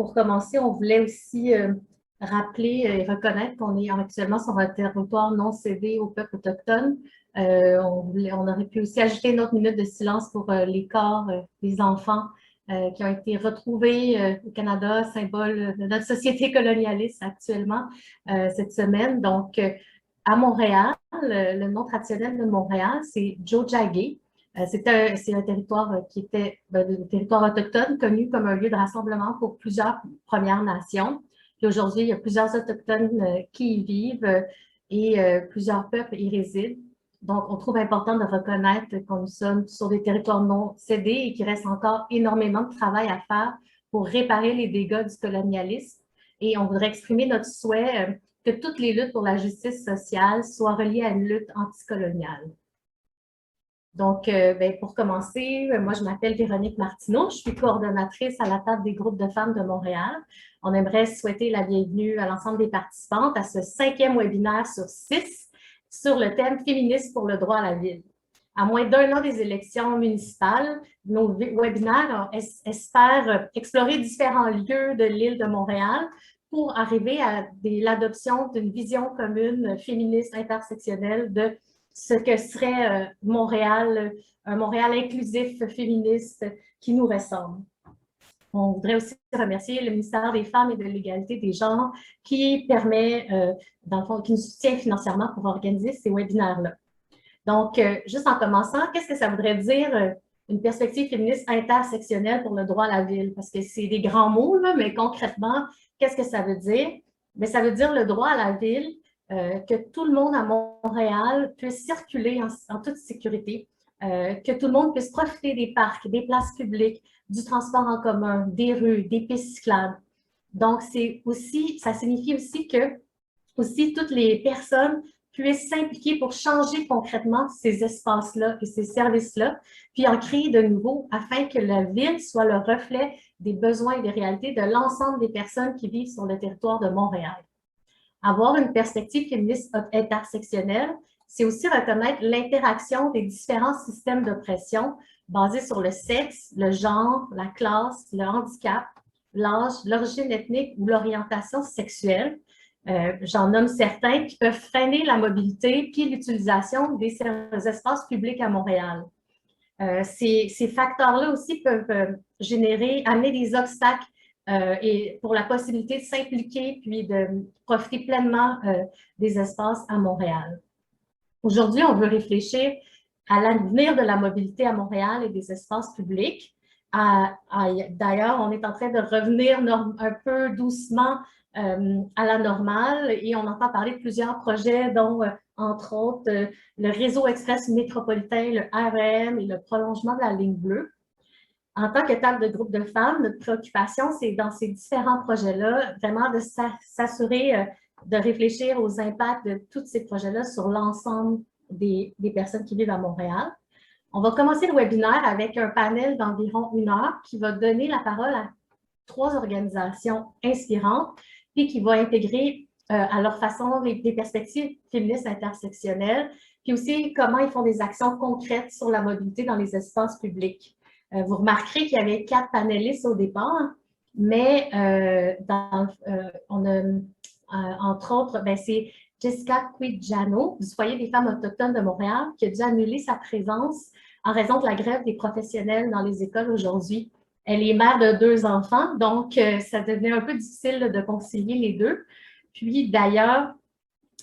pour commencer, on voulait aussi rappeler et reconnaître qu'on est actuellement sur un territoire non cédé aux peuples autochtones. On aurait pu aussi ajouter une autre minute de silence pour les corps des enfants qui ont été retrouvés au Canada, symbole de notre société colonialiste actuellement cette semaine. Donc, à Montréal, le nom traditionnel de Montréal, c'est Tiohtià:ke. C'est un territoire qui était un territoire autochtone connu comme un lieu de rassemblement pour plusieurs Premières Nations. Puis aujourd'hui, il y a plusieurs Autochtones qui y vivent et plusieurs peuples y résident. Donc, on trouve important de reconnaître que nous sommes sur des territoires non cédés et qu'il reste encore énormément de travail à faire pour réparer les dégâts du colonialisme. Et on voudrait exprimer notre souhait que toutes les luttes pour la justice sociale soient reliées à une lutte anticoloniale. Donc, pour commencer, moi, je m'appelle Véronique Martineau. Je suis coordonnatrice à la table des groupes de femmes de Montréal. On aimerait souhaiter la bienvenue à l'ensemble des participantes à ce 5e webinaire sur 6 sur le thème « Féministes pour le droit à la ville ». À moins d'1 an des élections municipales, nos webinaires espèrent explorer différents lieux de l'île de Montréal pour arriver à l'adoption d'une vision commune féministe intersectionnelle de ce que serait Montréal, un Montréal inclusif, féministe, qui nous ressemble. On voudrait aussi remercier le ministère des Femmes et de l'Égalité des genres qui permet, dans le fond, qui nous soutient financièrement pour organiser ces webinaires-là. Donc, juste en commençant, qu'est-ce que ça voudrait dire une perspective féministe intersectionnelle pour le droit à la ville? Parce que c'est des grands mots, là, mais concrètement, qu'est-ce que ça veut dire? Mais ça veut dire le droit à la ville, que tout le monde à Montréal puisse circuler en toute sécurité, que tout le monde puisse profiter des parcs, des places publiques, du transport en commun, des rues, des pistes cyclables. Donc, ça signifie aussi que toutes les personnes puissent s'impliquer pour changer concrètement ces espaces-là et ces services-là, puis en créer de nouveaux afin que la ville soit le reflet des besoins et des réalités de l'ensemble des personnes qui vivent sur le territoire de Montréal. Avoir une perspective féministe intersectionnelle, c'est aussi reconnaître l'interaction des différents systèmes d'oppression basés sur le sexe, le genre, la classe, le handicap, l'âge, l'origine ethnique ou l'orientation sexuelle. J'en nomme certains qui peuvent freiner la mobilité puis l'utilisation des espaces publics à Montréal. Ces facteurs-là aussi peuvent amener des obstacles et pour la possibilité de s'impliquer puis de profiter pleinement des espaces à Montréal. Aujourd'hui, on veut réfléchir à l'avenir de la mobilité à Montréal et des espaces publics. D'ailleurs, on est en train de revenir un peu doucement à la normale et on entend parler de plusieurs projets dont, entre autres, le réseau express métropolitain, le REM et le prolongement de la ligne bleue. En tant que table de groupe de femmes, notre préoccupation, c'est dans ces différents projets-là, vraiment de s'assurer de réfléchir aux impacts de tous ces projets-là sur l'ensemble des personnes qui vivent à Montréal. On va commencer le webinaire avec un panel d'environ 1 heure qui va donner la parole à 3 organisations inspirantes puis qui va intégrer à leur façon des perspectives féministes intersectionnelles, puis aussi comment ils font des actions concrètes sur la mobilité dans les espaces publics. Vous remarquerez qu'il y avait 4 panélistes au départ, mais on a, entre autres, c'est Jessica Quijano, du Foyer des femmes autochtones de Montréal, qui a dû annuler sa présence en raison de la grève des professionnels dans les écoles aujourd'hui. Elle est mère de 2 enfants, donc ça devenait un peu difficile de concilier les deux. Puis d'ailleurs,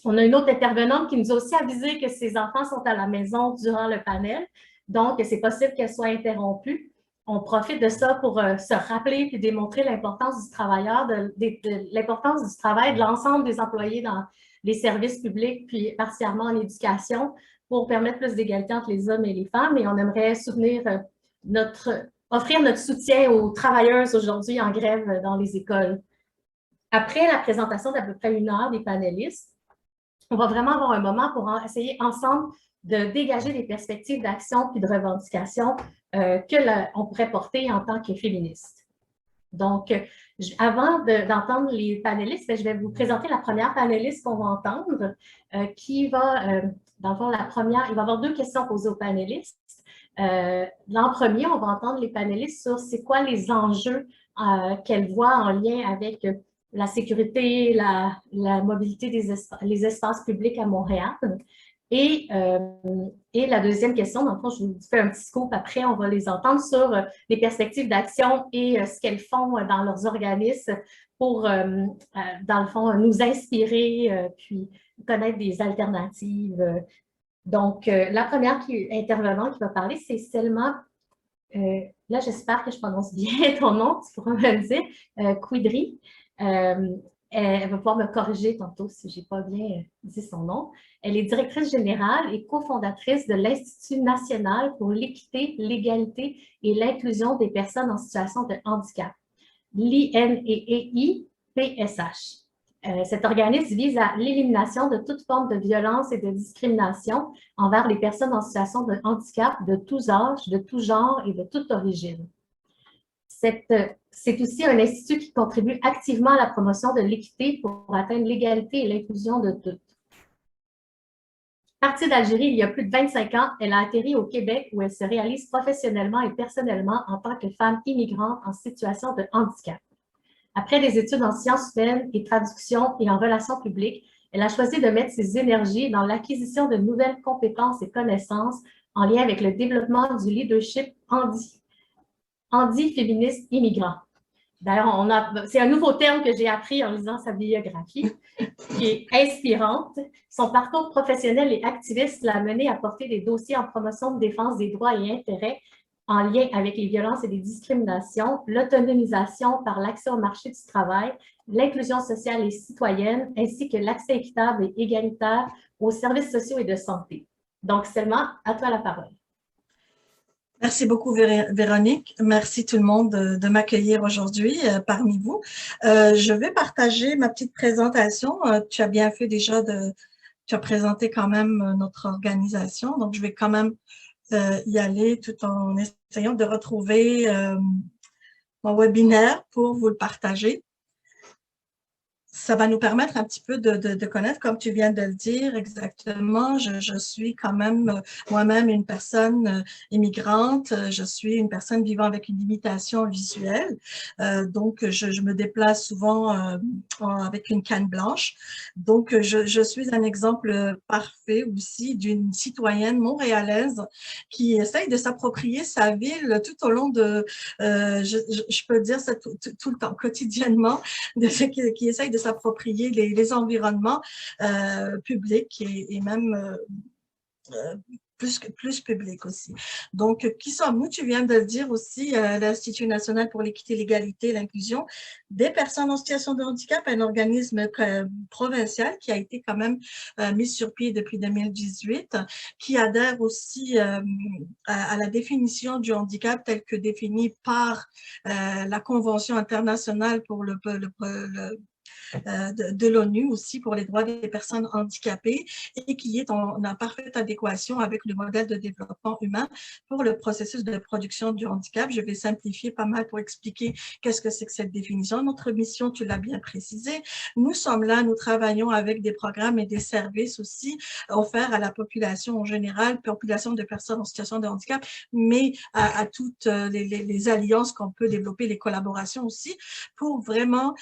on a une autre intervenante qui nous a aussi avisé que ses enfants sont à la maison durant le panel, donc c'est possible qu'elle soit interrompue. On profite de ça pour se rappeler et démontrer l'importance du travailleur, l'importance du travail de l'ensemble des employés dans les services publics, puis partiellement en éducation, pour permettre plus d'égalité entre les hommes et les femmes. Et on aimerait offrir notre soutien aux travailleuses aujourd'hui en grève dans les écoles. Après la présentation d'à peu près 1 heure des panélistes, on va vraiment avoir un moment pour essayer ensemble de dégager des perspectives d'action puis de revendication qu'on pourrait porter en tant que féministe. Donc, avant d'entendre les panélistes, je vais vous présenter la première panéliste qu'on va entendre, qui va, dans le fond, il va y avoir 2 questions posées aux panélistes. L'an premier, on va entendre les panélistes sur c'est quoi les enjeux qu'elles voient en lien avec la sécurité, la mobilité les espaces publics à Montréal. Et, la deuxième question, dans le fond, je vous fais un petit scoop après, on va les entendre sur les perspectives d'action et ce qu'elles font dans leurs organismes pour, dans le fond, nous inspirer puis connaître des alternatives. Donc, la première intervenante qui va parler, c'est Selma. Là, j'espère que je prononce bien ton nom, tu pourras me le dire, Quidri. Elle va pouvoir me corriger tantôt si je n'ai pas bien dit son nom. Elle est directrice générale et cofondatrice de l'Institut national pour l'équité, l'égalité et l'inclusion des personnes en situation de handicap, l'INEEI-PSH. Cet organisme vise à l'élimination de toute forme de violence et de discrimination envers les personnes en situation de handicap de tous âges, de tout genre et de toute origine. C'est aussi un institut qui contribue activement à la promotion de l'équité pour atteindre l'égalité et l'inclusion de toutes. Partie d'Algérie il y a plus de 25 ans, elle a atterri au Québec où elle se réalise professionnellement et personnellement en tant que femme immigrante en situation de handicap. Après des études en sciences humaines et traduction et en relations publiques, elle a choisi de mettre ses énergies dans l'acquisition de nouvelles compétences et connaissances en lien avec le développement du leadership handi-féministe immigrant. D'ailleurs, c'est un nouveau terme que j'ai appris en lisant sa biographie, qui est inspirante. Son parcours professionnel et activiste l'a mené à porter des dossiers en promotion de défense des droits et intérêts en lien avec les violences et les discriminations, l'autonomisation par l'accès au marché du travail, l'inclusion sociale et citoyenne, ainsi que l'accès équitable et égalitaire aux services sociaux et de santé. Donc, Selma, à toi la parole. Merci beaucoup, Véronique. Merci tout le monde de m'accueillir aujourd'hui parmi vous. Je vais partager ma petite présentation. Tu as bien fait déjà tu as présenté quand même notre organisation. Donc, je vais quand même y aller tout en essayant de retrouver mon webinaire pour vous le partager. Ça va nous permettre un petit peu de connaître, comme tu viens de le dire exactement. Je suis quand même moi-même une personne immigrante. Je suis une personne vivant avec une limitation visuelle. Donc, je me déplace souvent avec une canne blanche. Donc, je suis un exemple parfait aussi d'une citoyenne montréalaise qui essaye de s'approprier sa ville tout au long de, je peux dire ça tout le temps, quotidiennement, qui essaye de s'approprier les environnements publics et même plus public aussi. Donc, qui sommes-nous? Tu viens de le dire aussi, l'Institut national pour l'équité, l'égalité et l'inclusion des personnes en situation de handicap, un organisme provincial qui a été quand même mis sur pied depuis 2018, qui adhère aussi à la définition du handicap telle que définie par la Convention internationale pour de l'ONU aussi pour les droits des personnes handicapées et qui est en parfaite adéquation avec le modèle de développement humain pour le processus de production du handicap. Je vais simplifier pas mal pour expliquer qu'est-ce que c'est que cette définition. Notre mission, tu l'as bien précisé, nous sommes là, nous travaillons avec des programmes et des services aussi offerts à la population en général, population de personnes en situation de handicap, mais à toutes les alliances qu'on peut développer, les collaborations aussi, pour vraiment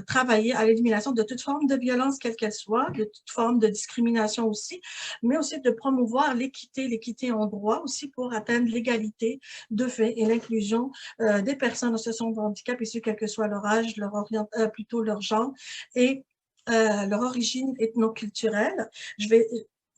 travailler à l'élimination de toute forme de violence, quelle qu'elle soit, de toute forme de discrimination aussi, mais aussi de promouvoir l'équité en droit aussi pour atteindre l'égalité de fait et l'inclusion des personnes en situation de handicap, issues quel que soit leur âge, plutôt leur genre et leur origine ethnoculturelle.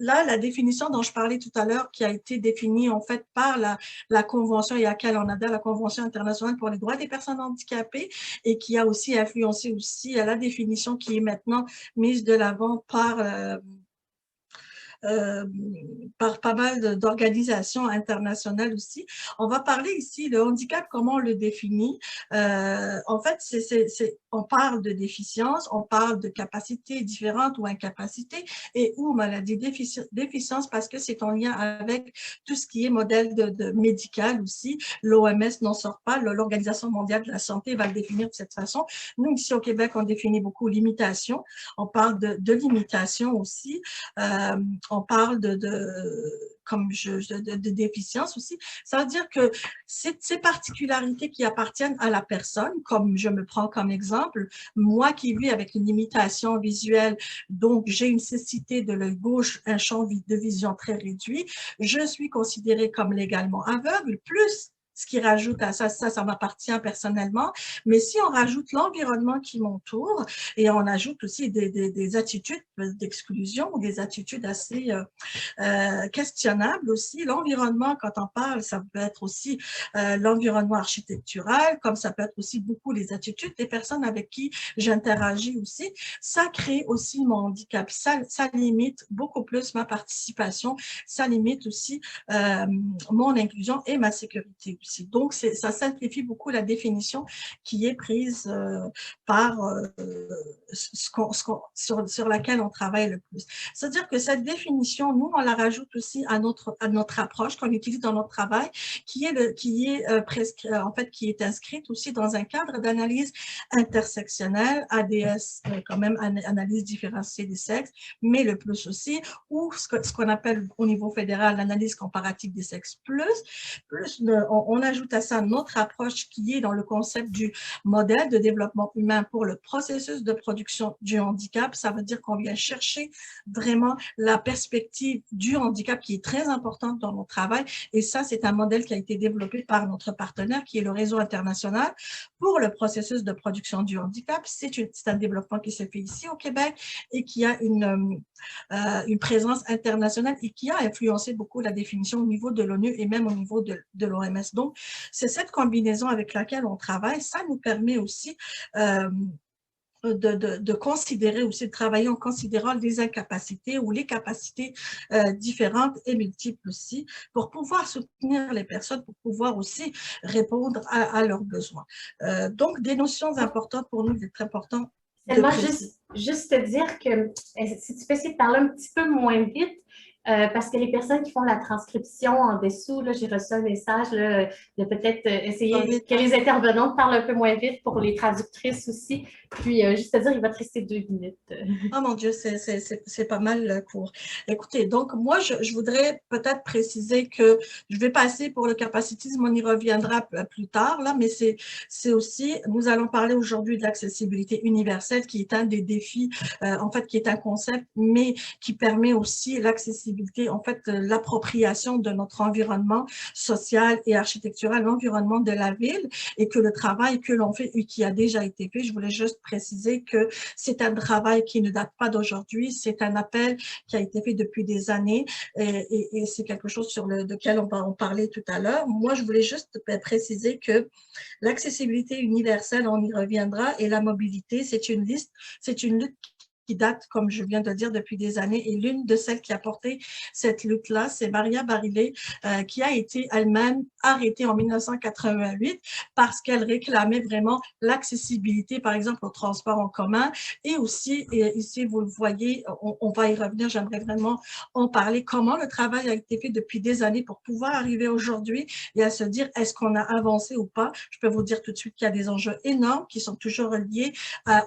Là, la définition dont je parlais tout à l'heure, qui a été définie en fait par la Convention et à laquelle on adhère, la Convention internationale pour les droits des personnes handicapées, et qui a aussi influencé aussi la définition qui est maintenant mise de l'avant par pas mal d'organisations internationales aussi. On va parler ici, le handicap, comment on le définit. En fait, on parle de déficience, on parle de capacités différentes ou incapacités et ou maladie déficience parce que c'est en lien avec tout ce qui est modèle de médical aussi. L'OMS n'en sort pas, l'Organisation mondiale de la santé va le définir de cette façon. Nous, ici au Québec, on définit beaucoup limitation. On parle de limitation aussi. On parle de déficience aussi. Ça veut dire que ces particularités qui appartiennent à la personne, comme je me prends comme exemple, moi qui vis avec une limitation visuelle, donc j'ai une cécité de l'œil gauche, un champ de vision très réduit, je suis considérée comme légalement aveugle, plus ce qui rajoute à ça, ça m'appartient personnellement, mais si on rajoute l'environnement qui m'entoure et on ajoute aussi des attitudes d'exclusion ou des attitudes assez questionnable aussi. L'environnement, quand on parle, ça peut être aussi l'environnement architectural, comme ça peut être aussi beaucoup les attitudes des personnes avec qui j'interagis aussi. Ça crée aussi mon handicap. Ça limite beaucoup plus ma participation. Ça limite aussi mon inclusion et ma sécurité aussi. Donc, ça simplifie beaucoup la définition qui est prise par sur laquelle on travaille le plus. C'est-à-dire que cette définition, nous, on la rajoute aussi à notre approche qu'on utilise dans notre travail, qui est inscrite aussi dans un cadre d'analyse intersectionnelle, ADS, quand même analyse différenciée des sexes, mais le plus aussi, ou ce qu'on appelle au niveau fédéral l'analyse comparative des sexes on ajoute à ça notre approche qui est dans le concept du modèle de développement humain pour le processus de production du handicap. Ça veut dire qu'on vient chercher vraiment la perspective du handicap qui est très importante dans notre travail. Et ça, c'est un modèle qui a été développé par notre partenaire qui est le Réseau international pour le processus de production du handicap. C'est un développement qui se fait ici au Québec et qui a une présence internationale et qui a influencé beaucoup la définition au niveau de l'ONU et même au niveau de l'OMS. Donc, c'est cette combinaison avec laquelle on travaille. Ça nous permet aussi de considérer aussi, de travailler en considérant les incapacités ou les capacités différentes et multiples aussi, pour pouvoir soutenir les personnes, pour pouvoir aussi répondre à leurs besoins. Donc, des notions importantes pour nous, c'est très important. Seulement, juste te dire que si tu peux essayer de parler un petit peu moins vite, parce que les personnes qui font la transcription en dessous, j'ai reçu un message de peut-être essayer que les intervenantes parlent un peu moins vite pour les traductrices aussi. Puis, juste te dire, il va te rester 2 minutes. Oh mon Dieu, c'est pas mal court. Écoutez, donc moi, je voudrais peut-être préciser que je vais passer pour le capacitisme, on y reviendra plus tard, là, mais c'est aussi, nous allons parler aujourd'hui de l'accessibilité universelle qui est un des défis, en fait, qui est un concept, mais qui permet aussi l'accessibilité, en fait, l'appropriation de notre environnement social et architectural, l'environnement de la ville, et que le travail que l'on fait et qui a déjà été fait, je voulais juste préciser que c'est un travail qui ne date pas d'aujourd'hui, c'est un appel qui a été fait depuis des années et c'est quelque chose sur lequel on va en parler tout à l'heure. Moi, je voulais juste préciser que l'accessibilité universelle, on y reviendra, et la mobilité, c'est une lutte qui date, comme je viens de le dire, depuis des années. Et l'une de celles qui a porté cette lutte-là, c'est Maria Barillet, qui a été elle-même arrêtée en 1988 parce qu'elle réclamait vraiment l'accessibilité, par exemple, au transport en commun. Et aussi, et ici, vous le voyez, on va y revenir, j'aimerais vraiment en parler, comment le travail a été fait depuis des années pour pouvoir arriver aujourd'hui et à se dire, est-ce qu'on a avancé ou pas? Je peux vous dire tout de suite qu'il y a des enjeux énormes qui sont toujours liés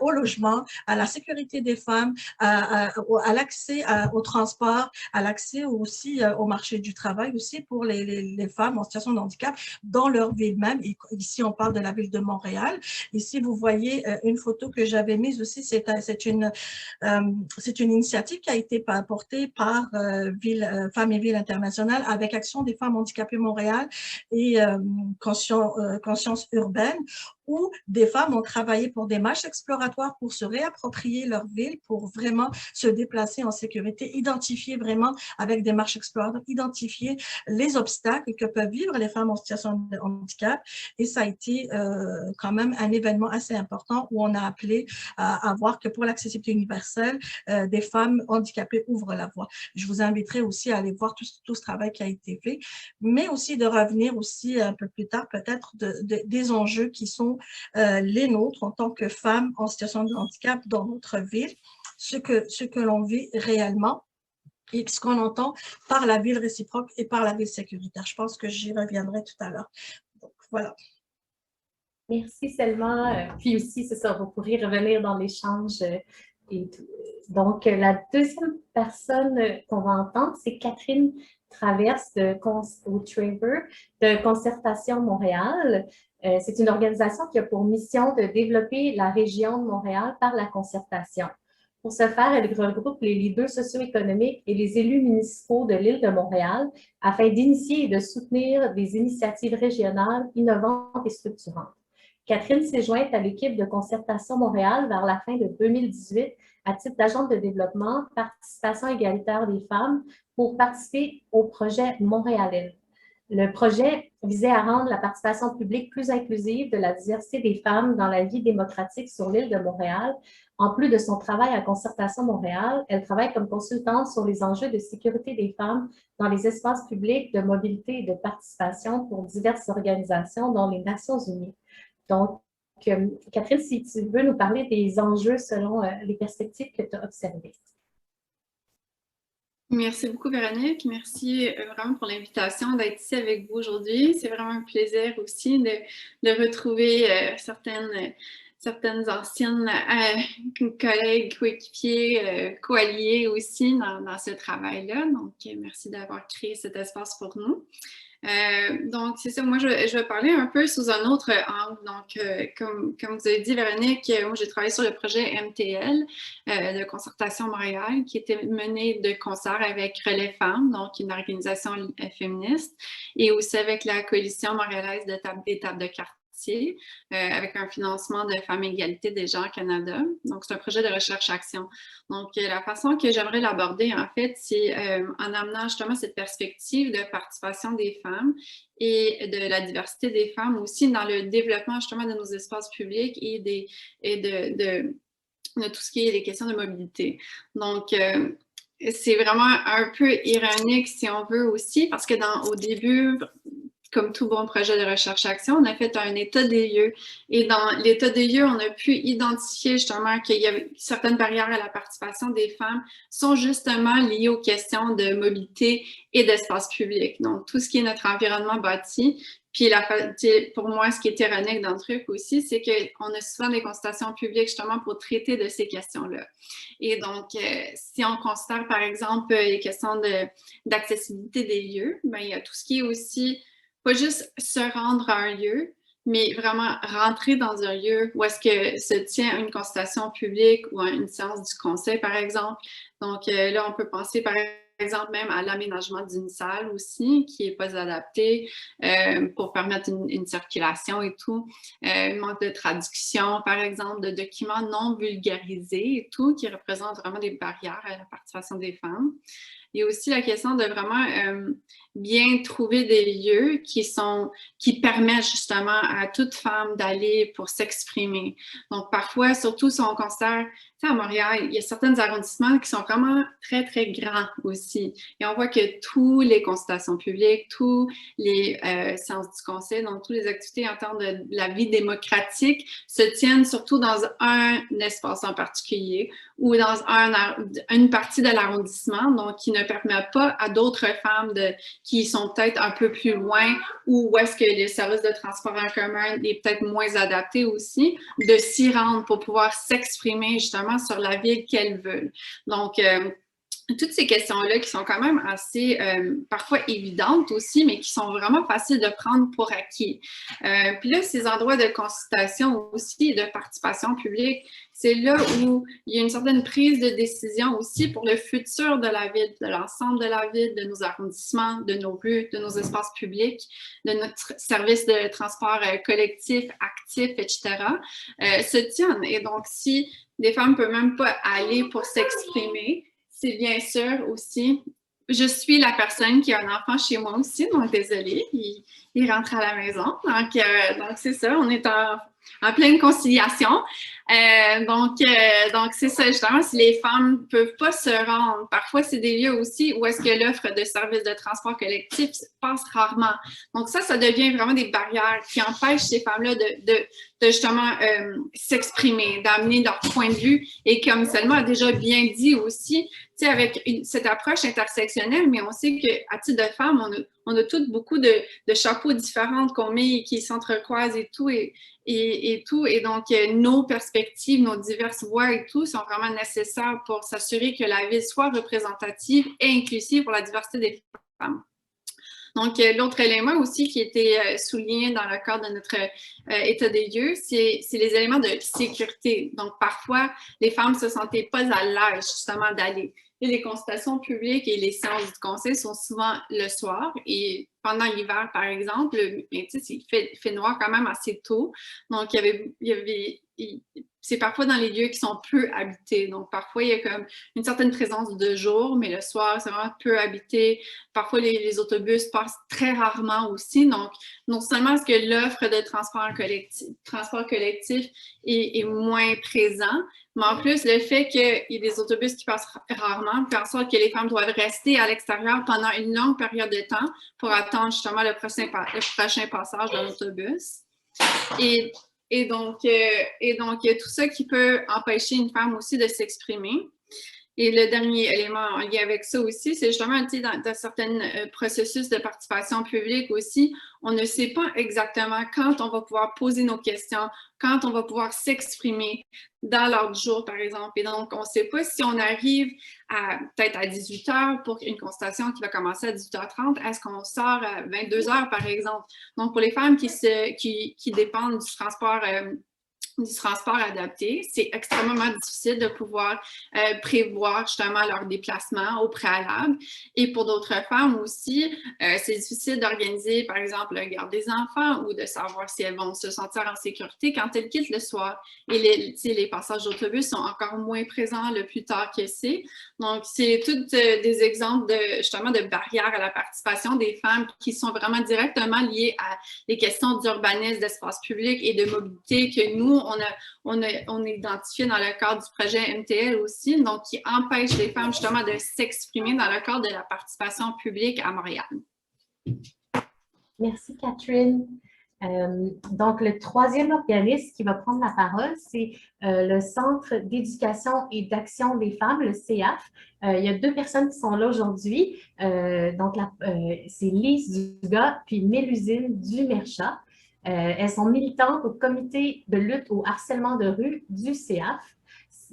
au logement, à la sécurité des femmes, à l'accès au transport, à l'accès aussi au marché du travail aussi pour les femmes en situation de handicap dans leur ville même. Et ici, on parle de la ville de Montréal. Ici, vous voyez une photo que j'avais mise aussi. C'est une initiative qui a été portée par Femmes et Villes Internationales avec Action des femmes handicapées Montréal et Conscience urbaine, où des femmes ont travaillé pour des marches exploratoires pour se réapproprier leur ville, pour vraiment se déplacer en sécurité, identifier vraiment avec des marches exploratoires, identifier les obstacles que peuvent vivre les femmes en situation de handicap. Et ça a été quand même un événement assez important où on a appelé à voir que pour l'accessibilité universelle, des femmes handicapées ouvrent la voie. Je vous inviterai aussi à aller voir tout ce travail qui a été fait, mais aussi de revenir aussi un peu plus tard peut-être des enjeux qui sont les nôtres en tant que femmes en situation de handicap dans notre ville, ce que l'on vit réellement et ce qu'on entend par la ville réciproque et par la ville sécuritaire. Je pense que j'y reviendrai tout à l'heure. Donc, voilà. Merci Selma. Puis aussi, c'est ça, vous pourrez revenir dans l'échange et tout. Donc, la deuxième personne qu'on va entendre, c'est Catherine Traverse au Traver de Concertation Montréal. C'est une organisation qui a pour mission de développer la région de Montréal par la concertation. Pour ce faire, elle regroupe les leaders socio-économiques et les élus municipaux de l'île de Montréal afin d'initier et de soutenir des initiatives régionales innovantes et structurantes. Catherine s'est jointe à l'équipe de Concertation Montréal vers la fin de 2018 à titre d'agente de développement, participation égalitaire des femmes pour participer au projet Montréal. Le projet visait à rendre la participation publique plus inclusive de la diversité des femmes dans la vie démocratique sur l'île de Montréal. En plus de son travail à Concertation Montréal, elle travaille comme consultante sur les enjeux de sécurité des femmes dans les espaces publics, de mobilité et de participation pour diverses organisations, dont les Nations unies. Donc, Catherine, si tu veux nous parler des enjeux selon les perspectives que tu as observées. Merci beaucoup, Véronique. Merci vraiment pour l'invitation d'être ici avec vous aujourd'hui. C'est vraiment un plaisir aussi de retrouver certaines anciennes collègues, coéquipiers, coalliés aussi dans ce travail-là. Donc, merci d'avoir créé cet espace pour nous. Donc, c'est ça, moi, je vais parler un peu sous un autre angle. Donc, comme vous avez dit, Véronique, moi, j'ai travaillé sur le projet MTL de Concertation Montréal, qui était mené de concert avec Relais Femmes, donc une organisation féministe, et aussi avec la Coalition montréalaise des tables de quartier, avec un financement de Femmes Égalité des genres Canada. Donc, c'est un projet de recherche-action. Donc, la façon que j'aimerais l'aborder, en fait, c'est en amenant justement cette perspective de participation des femmes et de la diversité des femmes aussi dans le développement justement de nos espaces publics et de tout ce qui est les questions de mobilité. Donc, c'est vraiment un peu ironique, si on veut aussi, parce que au début, comme tout bon projet de recherche-action, on a fait un état des lieux. Et dans l'état des lieux, on a pu identifier justement qu'il y avait certaines barrières à la participation des femmes sont justement liées aux questions de mobilité et d'espace public. Donc, tout ce qui est notre environnement bâti. Puis, pour moi, ce qui est ironique dans le truc aussi, c'est qu'on a souvent des consultations publiques justement pour traiter de ces questions-là. Et donc, si on considère, par exemple, les questions d'accessibilité des lieux, bien, il y a tout ce qui est aussi pas juste se rendre à un lieu, mais vraiment rentrer dans un lieu où est-ce que se tient une consultation publique ou une séance du conseil, par exemple. Donc là, on peut penser, par exemple, même à l'aménagement d'une salle aussi, qui n'est pas adapté pour permettre une circulation et tout. Manque de traduction, par exemple, de documents non vulgarisés et tout, qui représentent vraiment des barrières à la participation des femmes. Il y a aussi la question de vraiment bien trouver des lieux qui permettent justement à toute femme d'aller pour s'exprimer. Donc, parfois, surtout si on considère, tu sais, à Montréal, il y a certains arrondissements qui sont vraiment très, très grands aussi. Et on voit que toutes les consultations publiques, tous les séances du conseil, donc toutes les activités en termes de la vie démocratique se tiennent surtout dans un espace en particulier ou dans une partie de l'arrondissement, donc qui ne permet pas à d'autres femmes qui sont peut-être un peu plus loin ou où est-ce que les services de transport en commun est peut-être moins adapté aussi, de s'y rendre pour pouvoir s'exprimer justement sur la ville qu'elles veulent. Donc, toutes ces questions-là qui sont quand même assez parfois évidentes aussi, mais qui sont vraiment faciles de prendre pour acquis. Puis là, ces endroits de consultation aussi et de participation publique, c'est là où il y a une certaine prise de décision aussi pour le futur de la ville, de l'ensemble de la ville, de nos arrondissements, de nos rues, de nos espaces publics, de notre service de transport collectif, actif, etc., se tiennent. Et donc, si des femmes ne peuvent même pas aller pour s'exprimer, c'est bien sûr aussi, je suis la personne qui a un enfant chez moi aussi, donc désolée, il rentre à la maison. Donc c'est ça, on est en pleine conciliation. Donc c'est ça, justement, si les femmes ne peuvent pas se rendre, parfois c'est des lieux aussi où est-ce que l'offre de services de transport collectif passe rarement. Donc ça devient vraiment des barrières qui empêchent ces femmes-là de justement s'exprimer, d'amener leur point de vue. Et comme Selma a déjà bien dit aussi, tu sais, avec cette approche intersectionnelle, mais on sait qu'à titre de femme, on a toutes beaucoup de chapeaux différents qu'on met et qui s'entrecroisent et tout. Et donc, nos perspectives, nos diverses voix et tout sont vraiment nécessaires pour s'assurer que la ville soit représentative et inclusive pour la diversité des femmes. Donc, l'autre élément aussi qui était souligné dans le cadre de notre état des lieux, c'est les éléments de sécurité. Donc, parfois, les femmes ne se sentaient pas à l'aise justement d'aller. Et les consultations publiques et les séances du conseil sont souvent le soir. Et pendant l'hiver, par exemple, il fait noir quand même assez tôt. Donc, c'est parfois dans les lieux qui sont peu habités. Donc, parfois, il y a comme une certaine présence de jour, mais le soir, c'est vraiment peu habité. Parfois, les autobus passent très rarement aussi. Donc, non seulement est-ce que l'offre de transport collectif est moins présent, mais en plus, le fait qu'il y ait des autobus qui passent rarement fait en sorte que les femmes doivent rester à l'extérieur pendant une longue période de temps pour attendre justement le prochain passage de l'autobus. Et donc, il y a tout ça qui peut empêcher une femme aussi de s'exprimer. Et le dernier élément en lien avec ça aussi, c'est justement, dans certains processus de participation publique aussi, on ne sait pas exactement quand on va pouvoir poser nos questions, quand on va pouvoir s'exprimer dans l'ordre du jour, par exemple. Et donc, on ne sait pas si on arrive peut-être à 18 h pour une consultation qui va commencer à 18 h 30, est-ce qu'on sort à 22 h, par exemple? Donc, pour les femmes qui dépendent du transport adapté, c'est extrêmement difficile de pouvoir prévoir justement leur déplacement au préalable. Et pour d'autres femmes aussi, c'est difficile d'organiser, par exemple, la garde des enfants ou de savoir si elles vont se sentir en sécurité quand elles quittent le soir. Et les passages d'autobus sont encore moins présents le plus tard que c'est. Donc, c'est tous des exemples justement de barrières à la participation des femmes qui sont vraiment directement liées à les questions d'urbanisme, d'espace public et de mobilité que nous, on a identifié dans le cadre du projet MTL aussi, donc qui empêche les femmes justement de s'exprimer dans le cadre de la participation publique à Montréal. Merci Catherine. Donc, le troisième organisme qui va prendre la parole, c'est le Centre d'éducation et d'action des femmes, le CEAF. Il y a deux personnes qui sont là aujourd'hui. Donc, c'est Lise Dugas puis Mélusine Dumerchat. Elles sont militantes au comité de lutte au harcèlement de rue du CEAF.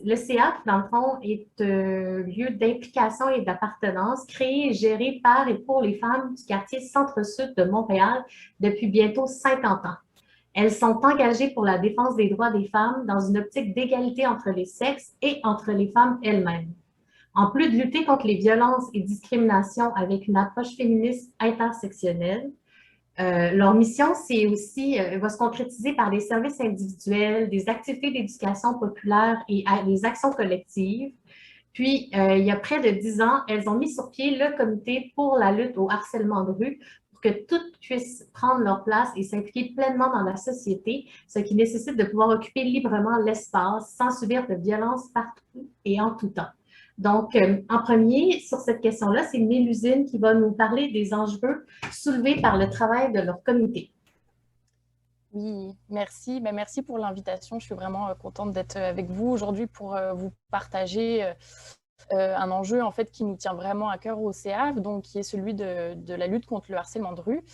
Le CEAF, dans le fond, est un lieu d'implication et d'appartenance créé et géré par et pour les femmes du quartier Centre-Sud de Montréal depuis bientôt 50 ans. Elles sont engagées pour la défense des droits des femmes dans une optique d'égalité entre les sexes et entre les femmes elles-mêmes. En plus de lutter contre les violences et discriminations avec une approche féministe intersectionnelle, leur mission, c'est aussi, va se concrétiser par des services individuels, des activités d'éducation populaire et des actions collectives. Puis, il y a près de 10 ans, elles ont mis sur pied le comité pour la lutte au harcèlement de rue pour que toutes puissent prendre leur place et s'impliquer pleinement dans la société, ce qui nécessite de pouvoir occuper librement l'espace sans subir de violence partout et en tout temps. Donc, en premier, sur cette question-là, c'est Mélusine qui va nous parler des enjeux soulevés par le travail de leur comité. Oui, merci. Merci pour l'invitation. Je suis vraiment contente d'être avec vous aujourd'hui pour vous partager un enjeu en fait, qui nous tient vraiment à cœur au CEAF, donc qui est celui de la lutte contre le harcèlement de rue.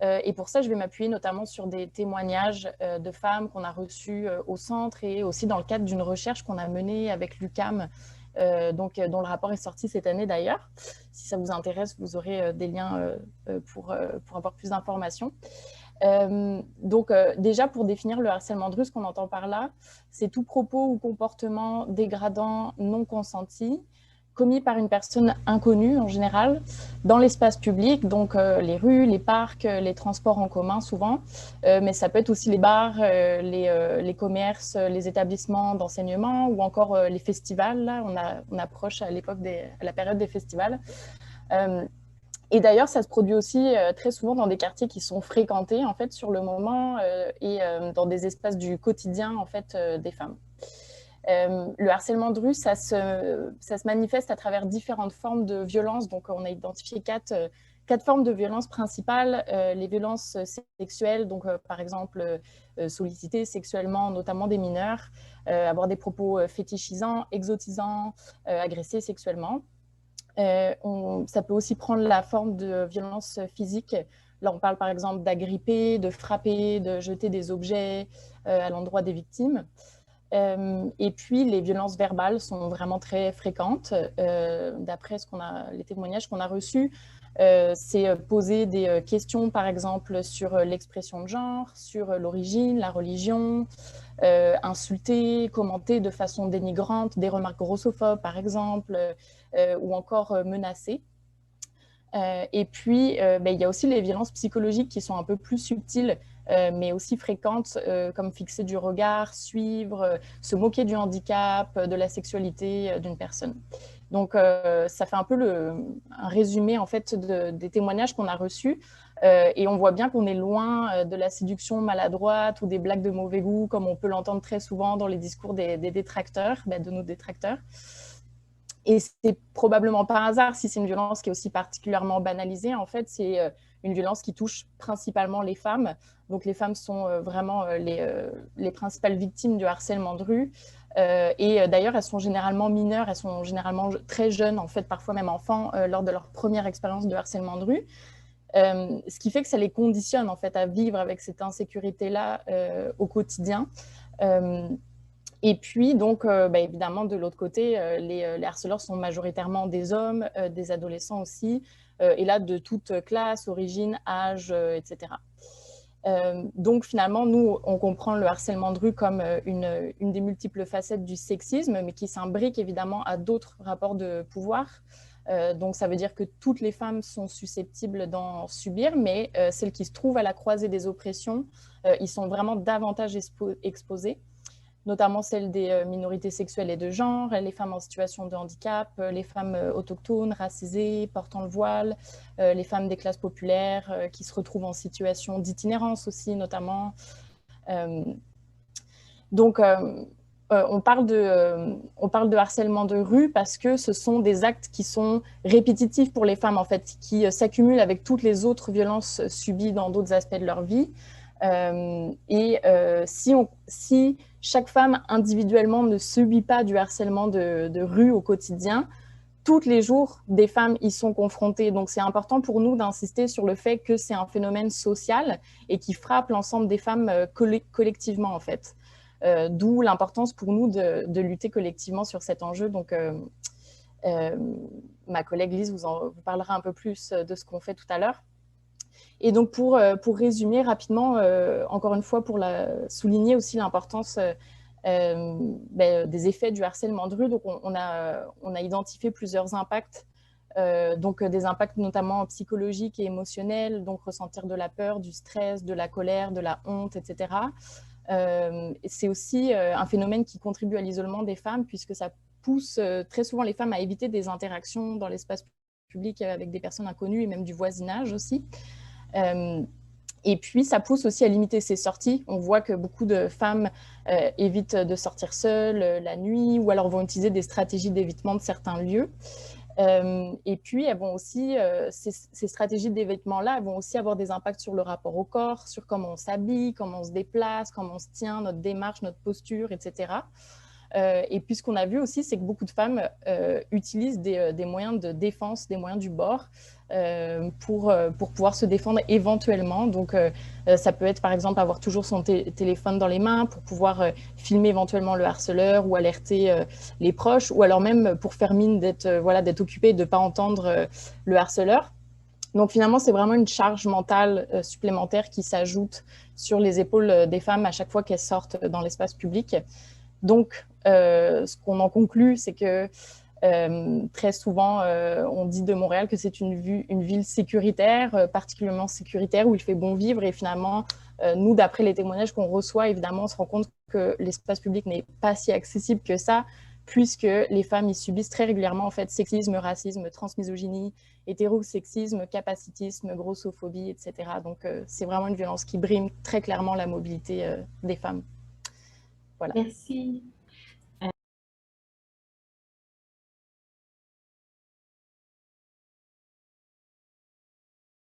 Et pour ça, je vais m'appuyer notamment sur des témoignages de femmes qu'on a reçus au centre et aussi dans le cadre d'une recherche qu'on a menée avec l'UQAM, dont le rapport est sorti cette année d'ailleurs. Si ça vous intéresse, vous aurez des liens pour avoir plus d'informations. Déjà, pour définir le harcèlement de rue, ce qu'on entend par là, c'est tout propos ou comportement dégradant non consenti, commis par une personne inconnue en général, dans l'espace public, donc les rues, les parcs, les transports en commun souvent, mais ça peut être aussi les bars, les commerces, les établissements d'enseignement ou encore les festivals. Là, on approche à la période des festivals. Et d'ailleurs, ça se produit aussi très souvent dans des quartiers qui sont fréquentés en fait sur le moment et dans des espaces du quotidien en fait des femmes. Le harcèlement de rue, ça se manifeste à travers différentes formes de violence. Donc, on a identifié quatre formes de violence principales. Les violences sexuelles, donc par exemple solliciter sexuellement, notamment des mineurs, avoir des propos fétichisants, exotisants, agresser sexuellement. Ça peut aussi prendre la forme de violence physique. Là, on parle par exemple d'agripper, de frapper, de jeter des objets à l'endroit des victimes. Et puis, les violences verbales sont vraiment très fréquentes. D'après les témoignages qu'on a reçus, C'est poser des questions, par exemple, sur l'expression de genre, sur l'origine, la religion, insulter, commenter de façon dénigrante, des remarques grossophobes, par exemple, ou encore menacer. Et puis, il y a aussi les violences psychologiques qui sont un peu plus subtiles, mais aussi fréquentes, comme fixer du regard, suivre, se moquer du handicap, de la sexualité d'une personne. Donc, ça fait un peu un résumé en fait, des témoignages qu'on a reçus. Et on voit bien qu'on est loin de la séduction maladroite ou des blagues de mauvais goût, comme on peut l'entendre très souvent dans les discours des détracteurs, de nos détracteurs. Et c'est probablement par hasard si c'est une violence qui est aussi particulièrement banalisée. En fait, c'est une violence qui touche principalement les femmes. Donc, les femmes sont vraiment les principales victimes du harcèlement de rue. Et d'ailleurs, elles sont généralement mineures, elles sont généralement très jeunes, en fait, parfois même enfants, lors de leur première expérience de harcèlement de rue. Ce qui fait que ça les conditionne, en fait, à vivre avec cette insécurité-là au quotidien. Et puis, donc, évidemment, de l'autre côté, les harceleurs sont majoritairement des hommes, des adolescents aussi, et là, de toute classe, origine, âge, etc. Donc, finalement, nous, on comprend le harcèlement de rue comme une des multiples facettes du sexisme, mais qui s'imbrique évidemment à d'autres rapports de pouvoir. Donc, ça veut dire que toutes les femmes sont susceptibles d'en subir, mais celles qui se trouvent à la croisée des oppressions, ils sont vraiment davantage exposées, notamment celles des minorités sexuelles et de genre, les femmes en situation de handicap, les femmes autochtones, racisées, portant le voile, les femmes des classes populaires qui se retrouvent en situation d'itinérance aussi, notamment. Donc, on parle de harcèlement de rue parce que ce sont des actes qui sont répétitifs pour les femmes, en fait, qui s'accumulent avec toutes les autres violences subies dans d'autres aspects de leur vie. Si chaque femme individuellement ne subit pas du harcèlement de rue au quotidien, tous les jours, des femmes y sont confrontées. Donc, c'est important pour nous d'insister sur le fait que c'est un phénomène social et qui frappe l'ensemble des femmes collectivement, en fait. D'où l'importance pour nous de lutter collectivement sur cet enjeu. Donc, ma collègue Lise vous parlera un peu plus de ce qu'on fait tout à l'heure. Et donc, pour résumer rapidement, encore une fois, pour souligner aussi l'importance des effets du harcèlement de rue, donc on a identifié plusieurs impacts, donc des impacts notamment psychologiques et émotionnels, donc ressentir de la peur, du stress, de la colère, de la honte, etc. C'est aussi un phénomène qui contribue à l'isolement des femmes, puisque ça pousse très souvent les femmes à éviter des interactions dans l'espace public avec des personnes inconnues et même du voisinage aussi. Et puis, ça pousse aussi à limiter ses sorties. On voit que beaucoup de femmes évitent de sortir seules la nuit ou alors vont utiliser des stratégies d'évitement de certains lieux. Et puis, elles vont aussi, ces stratégies d'évitement-là, elles vont aussi avoir des impacts sur le rapport au corps, sur comment on s'habille, comment on se déplace, comment on se tient, notre démarche, notre posture, etc. Et puis, ce qu'on a vu aussi, c'est que beaucoup de femmes utilisent des moyens de défense, des moyens du bord pour pouvoir se défendre éventuellement. Donc, ça peut être, par exemple, avoir toujours son téléphone dans les mains pour pouvoir filmer éventuellement le harceleur ou alerter les proches, ou alors même pour faire mine d'être occupé et de ne pas entendre le harceleur. Donc, finalement, c'est vraiment une charge mentale supplémentaire qui s'ajoute sur les épaules des femmes à chaque fois qu'elles sortent dans l'espace public. Donc, ce qu'on en conclut, c'est que très souvent, on dit de Montréal que c'est une ville sécuritaire, particulièrement sécuritaire, où il fait bon vivre. Et finalement, nous, d'après les témoignages qu'on reçoit, évidemment, on se rend compte que l'espace public n'est pas si accessible que ça, puisque les femmes y subissent très régulièrement en fait, sexisme, racisme, transmisogynie, hétérosexisme, capacitisme, grossophobie, etc. Donc, c'est vraiment une violence qui brime très clairement la mobilité des femmes. Voilà. Merci.